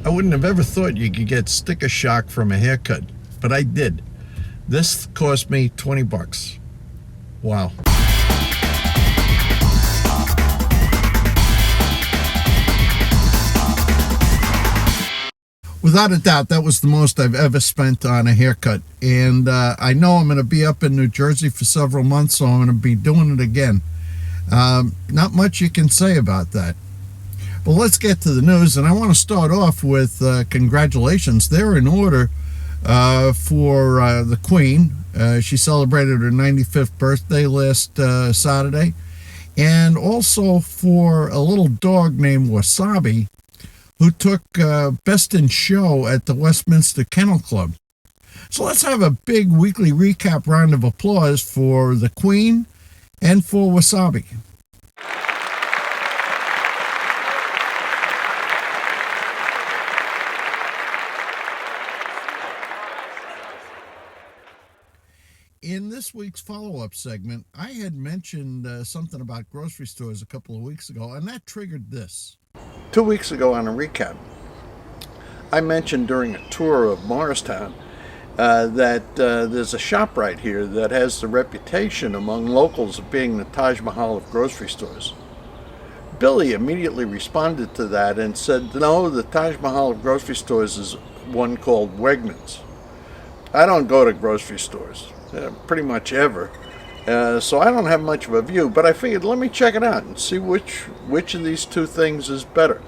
I wouldn't have ever thought you could get sticker shock from a haircut, but I did. This cost me $20. Wow. Without a doubt, that was the most I've ever spent on a haircut. And I know I'm going to be up in New Jersey for several months, so I'm going to be doing it again. Not much you can say about that. But let's get to the news, and I want to start off with congratulations. They're in order for the Queen. She celebrated her 95th birthday last Saturday. And also for a little dog named Wasabi, who took Best in Show at the Westminster Kennel Club. So let's have a big weekly recap round of applause for the Queen and for Wasabi. In this week's follow-up segment, I had mentioned something about grocery stores a couple of weeks ago, and that triggered this. 2 weeks ago on a recap, I mentioned during a tour of Morristown that there's a shop right here that has the reputation among locals of being the Taj Mahal of grocery stores. Billy immediately responded to that and said, no, the Taj Mahal of grocery stores is one called Wegmans. I don't go to grocery stores pretty much ever, so I don't have much of a view, but I figured let me check it out and see which of these two things is better.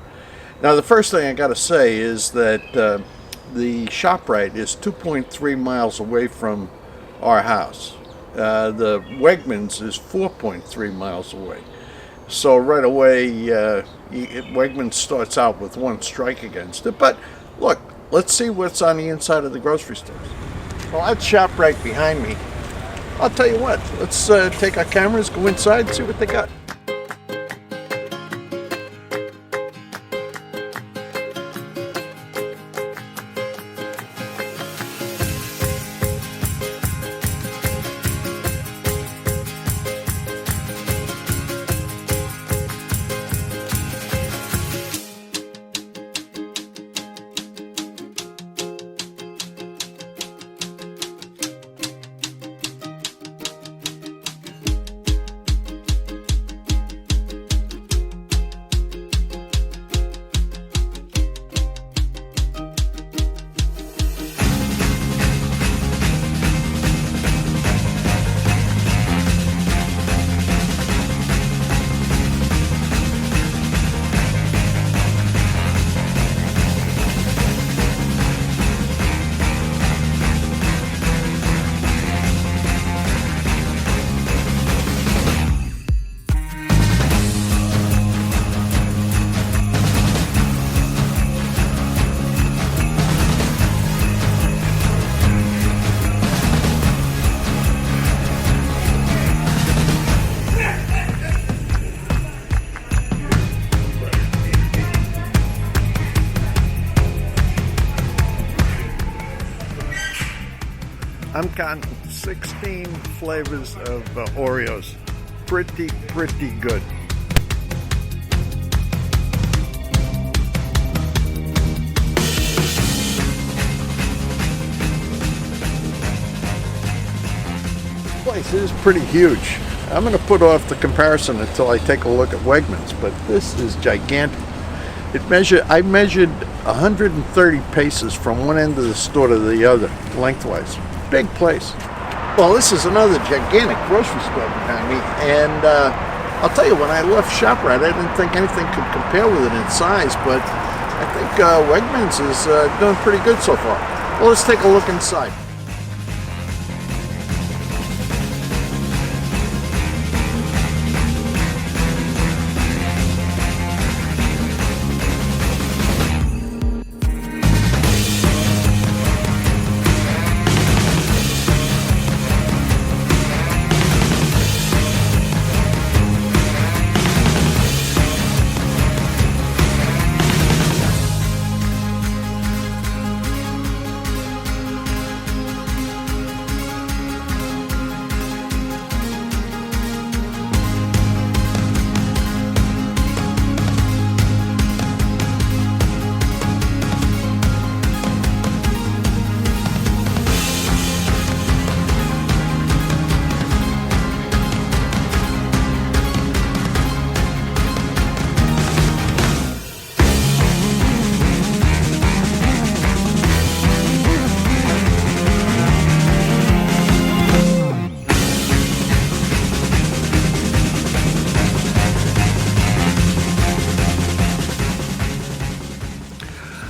Now, the first thing I got to say is that the ShopRite is 2.3 miles away from our house. The Wegmans is 4.3 miles away. So right away, Wegmans starts out with one strike against it. But look, let's see what's on the inside of the grocery stores. Well, that's ShopRite behind me. I'll tell you what, let's take our cameras, go inside, and see what they got. I'm counting 16 flavors of Oreos. Pretty good. This place is pretty huge. I'm going to put off the comparison until I take a look at Wegmans, but this is gigantic. I measured 130 paces from one end of the store to the other, lengthwise. Big place. Well, this is another gigantic grocery store behind me, and I'll tell you, when I left ShopRite, I didn't think anything could compare with it in size, but I think Wegmans is doing pretty good so far. Well, let's take a look inside.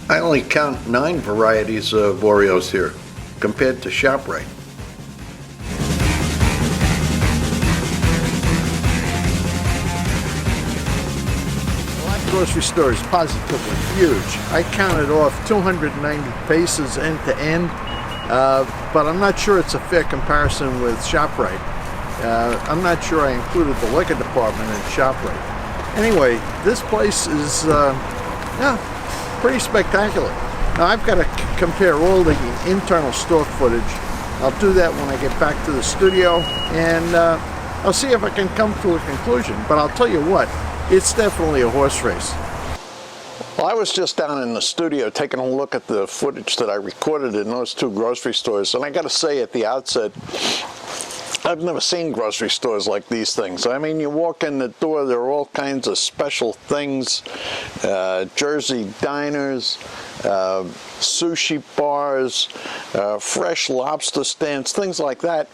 I only count 9 varieties of Oreos here, compared to ShopRite. Grocery store is positively huge. I counted off 290 paces end to end, but I'm not sure it's a fair comparison with ShopRite. I'm not sure I included the liquor department in ShopRite. Anyway, this place is pretty spectacular. Now I've got to compare all the internal store footage. I'll do that when I get back to the studio, and I'll see if I can come to a conclusion. But I'll tell you what, it's definitely a horse race. Well, I was just down in the studio taking a look at the footage that I recorded in those 2 grocery stores, and I got to say at the outset, I've never seen grocery stores like these things. I mean, you walk in the door, there are all kinds of special things, Jersey diners, sushi bars, fresh lobster stands, things like that.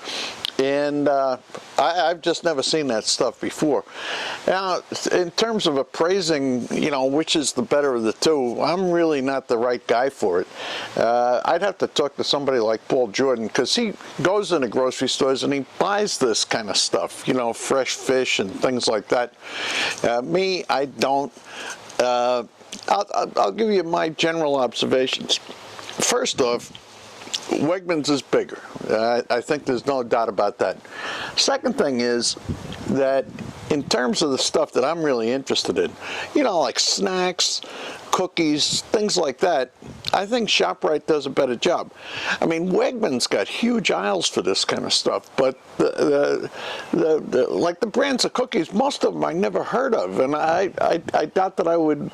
And I've just never seen that stuff before. Now, in terms of appraising, which is the better of the two, I'm really not the right guy for it. I'd have to talk to somebody like Paul Jordan, because he goes into grocery stores and he buys this kind of stuff, fresh fish and things like that. Me, I don't. I'll give you my general observations. First off, Wegmans is bigger. I think there's no doubt about that. Second thing is that in terms of the stuff that I'm really interested in, like snacks, cookies, things like that, I think ShopRite does a better job. I mean, Wegmans got huge aisles for this kind of stuff, but like the brands of cookies, most of them I never heard of, and I doubt that I would.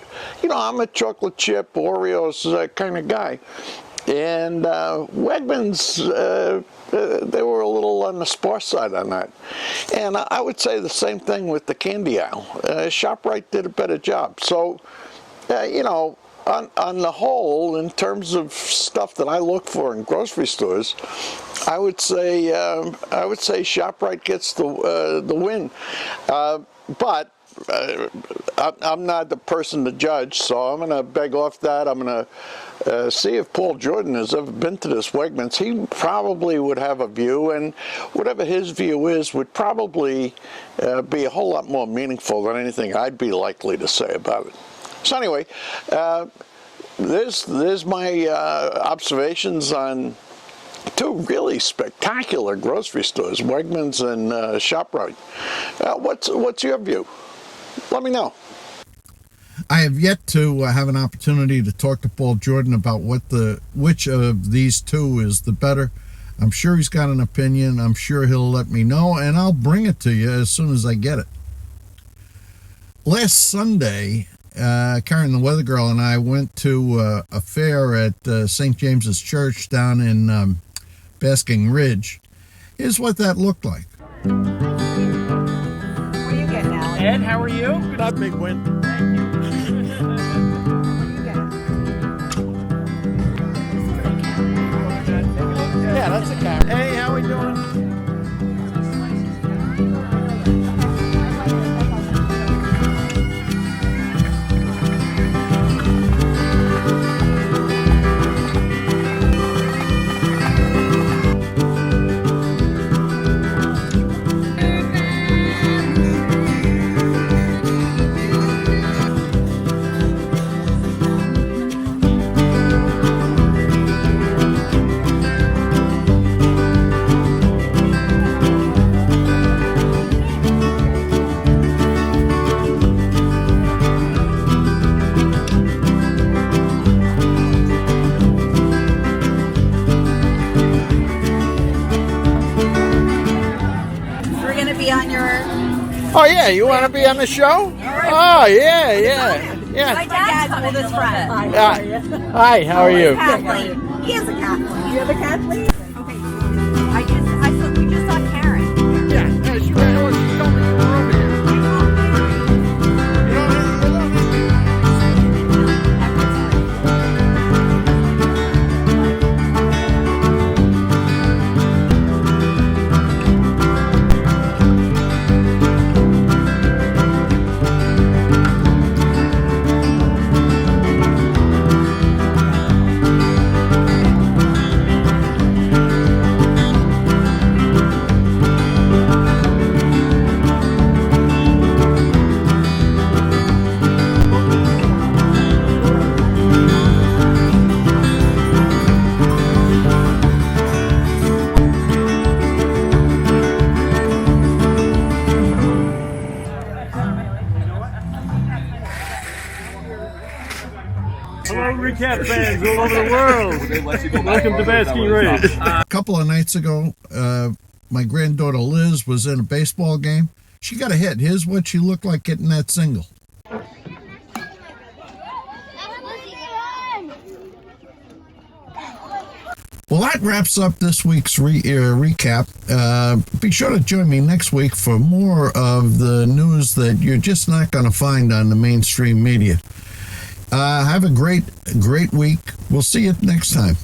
I'm a chocolate chip, Oreos kind of guy. And Wegmans, they were a little on the sparse side on that. And I would say the same thing with the candy aisle. ShopRite did a better job. So, on the whole, in terms of stuff that I look for in grocery stores, I would say ShopRite gets the win. But I'm not the person to judge, so I'm going to beg off that. I'm going to see if Paul Jordan has ever been to this Wegmans. He probably would have a view, and whatever his view is would probably be a whole lot more meaningful than anything I'd be likely to say about it. So anyway, there's my observations on 2 really spectacular grocery stores, Wegmans and ShopRite. What's your view? Let me know. I have yet to have an opportunity to talk to Paul Jordan about which of these 2 is the better. I'm sure he's got an opinion. I'm sure he'll let me know, and I'll bring it to you as soon as I get it. Last Sunday, Karen the Weather Girl and I went to a fair at St. James's Church down in Basking Ridge. Here's what that looked like. What are you getting, Alan? Ed, how are you? Not big win. Thank you. Yeah, that's a camera. Hey, how we doing? Oh yeah, you want to be on the show? Oh yeah. My dad's oldest friend. Hi, how are you? Kathleen. He is a Kathleen. You have a Kathleen? Okay. We just saw Karen. Yeah, she told me you were over here. cat fans all over the world. Welcome to Basking Ridge. A couple of nights ago, my granddaughter Liz was in a baseball game. She got a hit. Here's what she looked like getting that single. Well, that wraps up this week's recap. Be sure to join me next week for more of the news that you're just not going to find on the mainstream media. Have a great week. We'll see you next time.